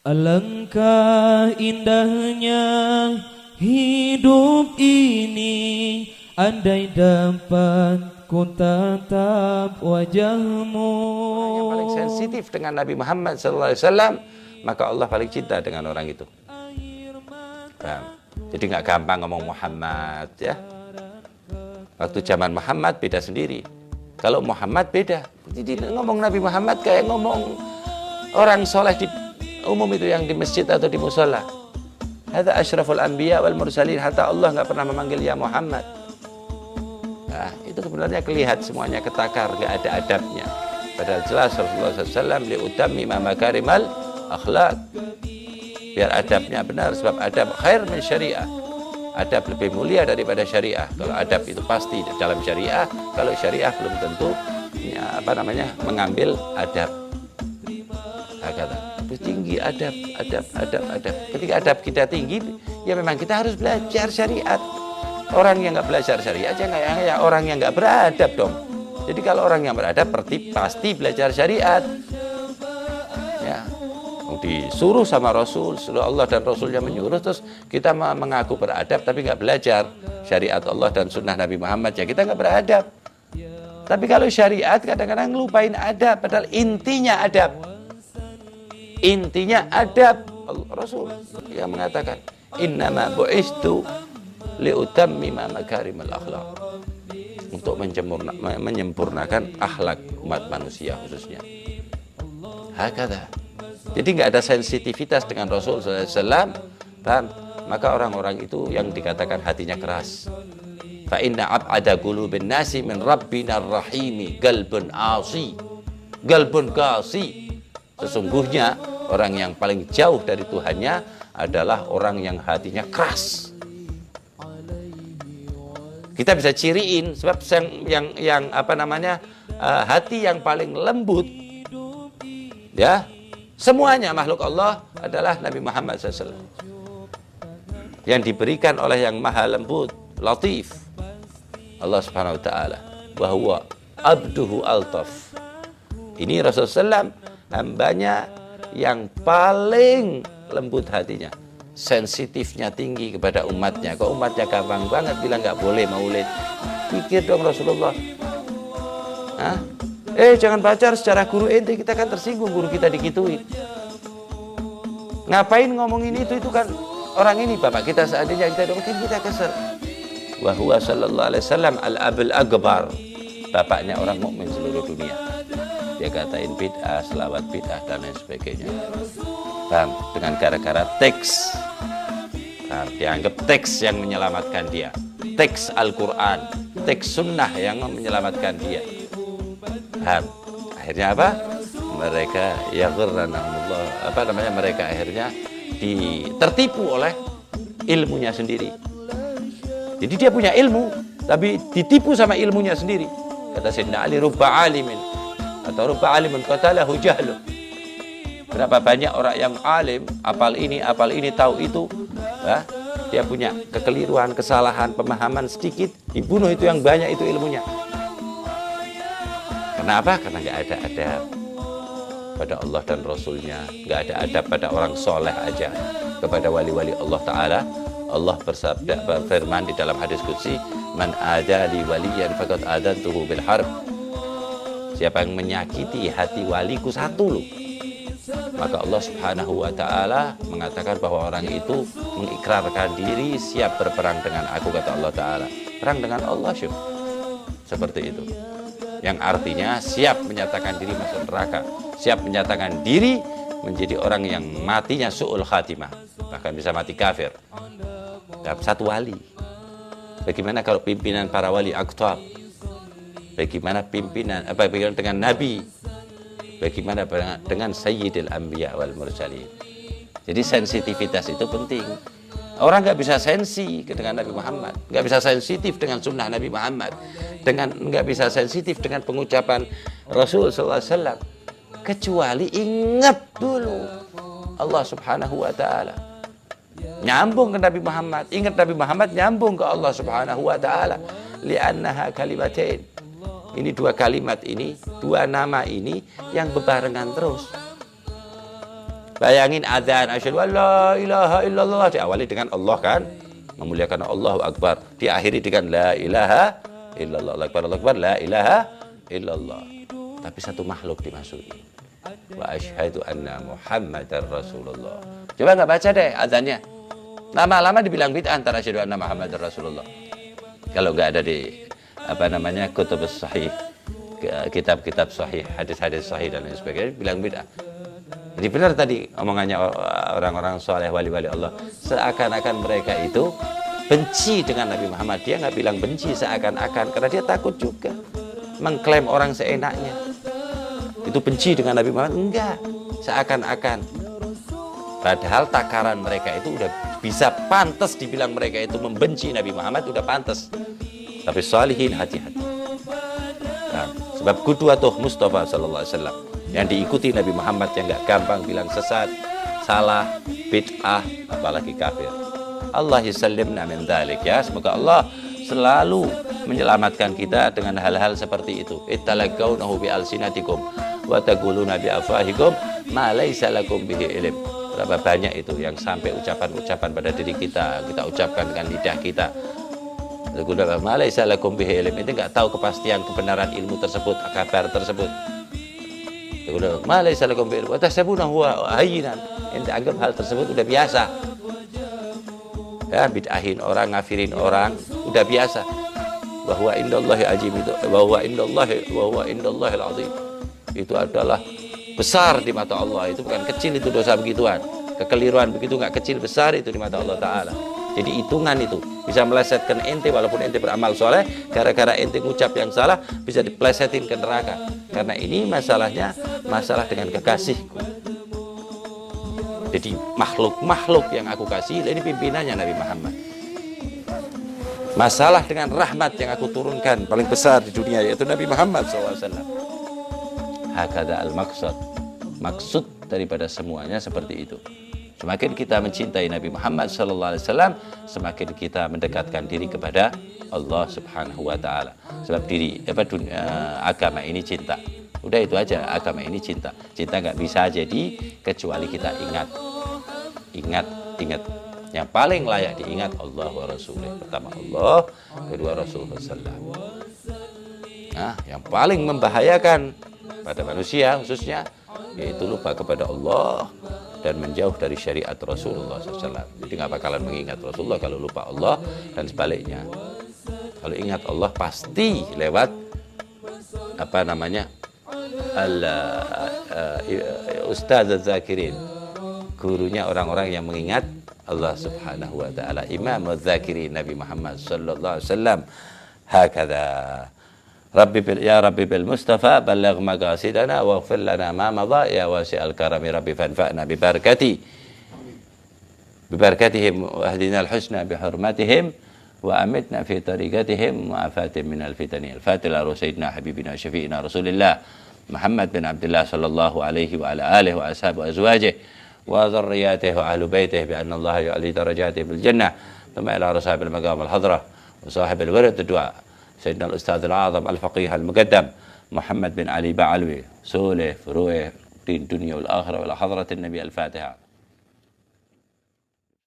Alangkah indahnya hidup ini, andai dapat ku tatap wajahmu. Yang paling sensitif dengan Nabi Muhammad SAW, maka Allah paling cinta dengan orang itu. Paham? Jadi nggak gampang ngomong Muhammad ya. Waktu zaman Muhammad beda sendiri. Kalau Muhammad beda. Jadi ngomong Nabi Muhammad kayak ngomong orang soleh di umum itu yang di masjid atau di musola. Hadza asyraful anbiya wal mursalin. Hatta Allah nggak pernah memanggil ya Muhammad. Nah, itu sebenarnya kelihatan semuanya ketakar, nggak ada adabnya. Padahal jelas Rasulullah SAW liutammi makarimal akhlak. Biar adabnya benar, sebab adab khair min syariah. Adab lebih mulia daripada syariah. Kalau adab itu pasti dalam syariah, kalau syariah belum tentu ya, mengambil adab. Kata tinggi adab. Ketika adab kita tinggi, ya memang kita harus belajar syariat. Orang yang nggak belajar syariat aja ya orang yang nggak beradab dong. Jadi kalau orang yang beradab pasti belajar syariat. Ya, disuruh sama Rasul, Allah dan Rasulnya menyuruh, terus kita mengaku beradab tapi nggak belajar syariat Allah dan sunnah Nabi Muhammad, ya kita nggak beradab. Tapi kalau syariat kadang-kadang ngelupain adab, padahal intinya adab. Intinya adab. Rasul yang mengatakan innama bu'istu liutammima makarimal akhlak, untuk menyempurnakan akhlak umat manusia khususnya. Hakadha. Jadi nggak ada sensitivitas dengan Rasul SAW, paham? Maka orang-orang itu yang dikatakan hatinya keras. Fa inna ab'ada qulubin nasi min rabbina rahimi galbun asi, galbun qasi. Sesungguhnya orang yang paling jauh dari Tuhannya adalah orang yang hatinya keras. Kita bisa ciriin sebab hati yang paling lembut, ya, semuanya makhluk Allah adalah Nabi Muhammad SAW, yang diberikan oleh yang maha lembut, latif, Allah Subhanahu Wa Taala, bahwa abduhu altaf. Ini Rasulullah SAW, hambanya yang paling lembut hatinya, sensitifnya tinggi kepada umatnya. Kok umatnya gampang banget bilang nggak boleh maulid? Pikir dong Rasulullah. Hah? Jangan pacar secara guru ente, kita kan tersinggung guru kita dikituin. Ngapain ngomongin itu kan orang ini bapak kita, seandainya kita mungkin kita kesel. Wa huwa sallallahu alaihi wasallam al-abul akbar, bapaknya orang mukmin seluruh dunia. Dia katain bid'ah, selawat bid'ah dan lain sebagainya. Paham? Dengan gara-gara teks. Paham? Dianggap teks yang menyelamatkan dia. Teks Al-Quran, teks sunnah yang menyelamatkan dia. Paham? Akhirnya apa? Mereka mereka akhirnya tertipu oleh ilmunya sendiri. Jadi dia punya ilmu, tapi ditipu sama ilmunya sendiri. Kata Sayyidina Ali, rubba alimin atau rubba alimun qatalahu jahlu. Berapa banyak orang yang alim, apal ini, tahu itu, ya, dia punya kekeliruan, kesalahan, pemahaman sedikit, dibunuh itu yang banyak itu ilmunya. Kenapa? Karena nggak ada adab pada Allah dan Rasulnya, nggak ada adab pada orang soleh aja, kepada wali-wali Allah Ta'ala. Allah berfirman di dalam hadis qudsi, man adali waliyan faqad adantuhu bil harb. Siapa yang menyakiti hati waliku satu loh, maka Allah Subhanahu wa Ta'ala mengatakan bahwa orang itu mengikrarkan diri siap berperang dengan aku, kata Allah Ta'ala. Perang dengan Allah, syuk. Seperti itu. Yang artinya siap menyatakan diri masuk neraka, siap menyatakan diri menjadi orang yang matinya su'ul khatimah, bahkan bisa mati kafir. Dan satu wali. Bagaimana kalau pimpinan para wali aktab? Bagaimana bagaimana dengan Nabi? Bagaimana dengan Sayyidil Anbiya wal Mursalin? Jadi sensitivitas itu penting. Orang nggak bisa sensi dengan Nabi Muhammad, nggak bisa sensitif dengan sunnah Nabi Muhammad, nggak bisa sensitif dengan pengucapan Rasul Sallallahu Alaihi Wasallam, kecuali ingat dulu Allah Subhanahu Wa Taala, nyambung ke Nabi Muhammad. Ingat Nabi Muhammad, nyambung ke Allah Subhanahu Wa Taala. Li'annaha kalimatain. Ini dua kalimat ini, dua nama ini yang bebarengan terus. Bayangin adzan asyhadu an la ilaha illallah diawali dengan Allah kan, memuliakan Allahu Akbar, diakhiri dengan la ilaha illallah. Allahu Akbar, la ilaha illallah. Tapi satu makhluk dimasuki. Wa asyhadu anna Muhammadar Rasulullah. Coba nggak baca deh adzannya. Lama-lama dibilang bid'ah antara asyhadu anna Muhammadar Rasulullah. Kalau nggak ada di kutubus sahih, kitab-kitab sahih, hadis-hadis sahih dan lain sebagainya, bilang bid'ah. Jadi benar tadi omongannya orang-orang soleh, wali-wali Allah, seakan-akan mereka itu benci dengan Nabi Muhammad. Dia nggak bilang benci seakan-akan, karena dia takut juga mengklaim orang seenaknya. Itu benci dengan Nabi Muhammad? Enggak, seakan-akan. Padahal takaran mereka itu udah bisa pantas dibilang mereka itu membenci Nabi Muhammad, udah pantas. Tapi salihin hati-hati. Nah, sebab qudwatuh Mustafa sallallahu alaihi wasallam yang diikuti Nabi Muhammad, yang nggak gampang bilang sesat, salah, bid'ah, apalagi kafir. Allah yusallimna min dzalik ya. Semoga Allah selalu menyelamatkan kita dengan hal-hal seperti itu. Ittalaqawnahu bi alsinatikum wa taquluna bi afwahikum ma laysa lakum bihi ilm. Berapa banyak itu yang sampai ucapan-ucapan pada diri kita ucapkan dengan lidah kita. Ma laysa lakum bihi ilm. Itu enggak tahu kepastian kebenaran ilmu tersebut, kabar tersebut. Ma laysa lakum bihi ilm. Wa tahsabunahu hayyinan. Ente anggap hal tersebut udah biasa. Ya, bid'ahin orang, ngafirin orang, udah biasa. Bahwa indallahi ajim itu, bahwa indallahi azim. Itu adalah besar di mata Allah. Itu bukan kecil, itu dosa begituan. Kekeliruan begitu nggak kecil, besar itu di mata Allah Ta'ala. Jadi hitungan itu bisa melesetkan ente, walaupun ente beramal soleh, gara-gara ente ngucap yang salah bisa diplesetin ke neraka. Karena ini masalahnya masalah dengan kekasihku. Jadi makhluk-makhluk yang aku kasih, ini pimpinannya Nabi Muhammad. Masalah dengan rahmat yang aku turunkan paling besar di dunia, yaitu Nabi Muhammad SAW. Hakada al-maqsad. Maksud daripada semuanya seperti itu. Semakin kita mencintai Nabi Muhammad SAW, semakin kita mendekatkan diri kepada Allah Subhanahu wa Ta'ala. Sebab agama ini cinta. Udah itu aja, agama ini cinta. Cinta nggak bisa jadi kecuali kita ingat. Yang paling layak diingat Allah wa Rasulullah. Pertama Allah, kedua Rasulullah SAW. Nah, yang paling membahayakan pada manusia khususnya, yaitu lupa kepada Allah dan menjauh dari syariat Rasulullah SAW. Jadi nggak bakalan mengingat Rasulullah kalau lupa Allah, dan sebaliknya. Kalau ingat Allah pasti lewat Ustaz Az-Zakirin, gurunya orang-orang yang mengingat Allah Subhanahu wa Ta'ala. Imam Az-Zakirin Nabi Muhammad sallallahu alaihi wasallam. Hakadha ya Rabbi bil Mustafa balagh maqasidana waghfir lana ma madha ya wasi'al karami Rabbi fanfa'na bi barakatihim wahdina al-husna bi hurmatihim wa amitna fi tariqatihim wa afatim min al-fitani. Al-Fatiha li sayyidina habibina syafi'ina Rasulillah Muhammad bin Abdullah sallallahu alaihi wa ala alihi wa ashabihi wa azwajihi wa dhurriyyatihi wa ahli baitihi bi anna Allah yu'li darajatihi bil jannah. Thumma ila rasabil maqam al-hadrah wa sahibil warad ad-du'a Sayyidina al-Ustadz al-Azam al-Faqih al-Muqaddam Muhammad bin Ali Ba'alwi Soleh Furu'eh Din Dunia wal Akhirah wa la hadratin Nabi al-Fatiha.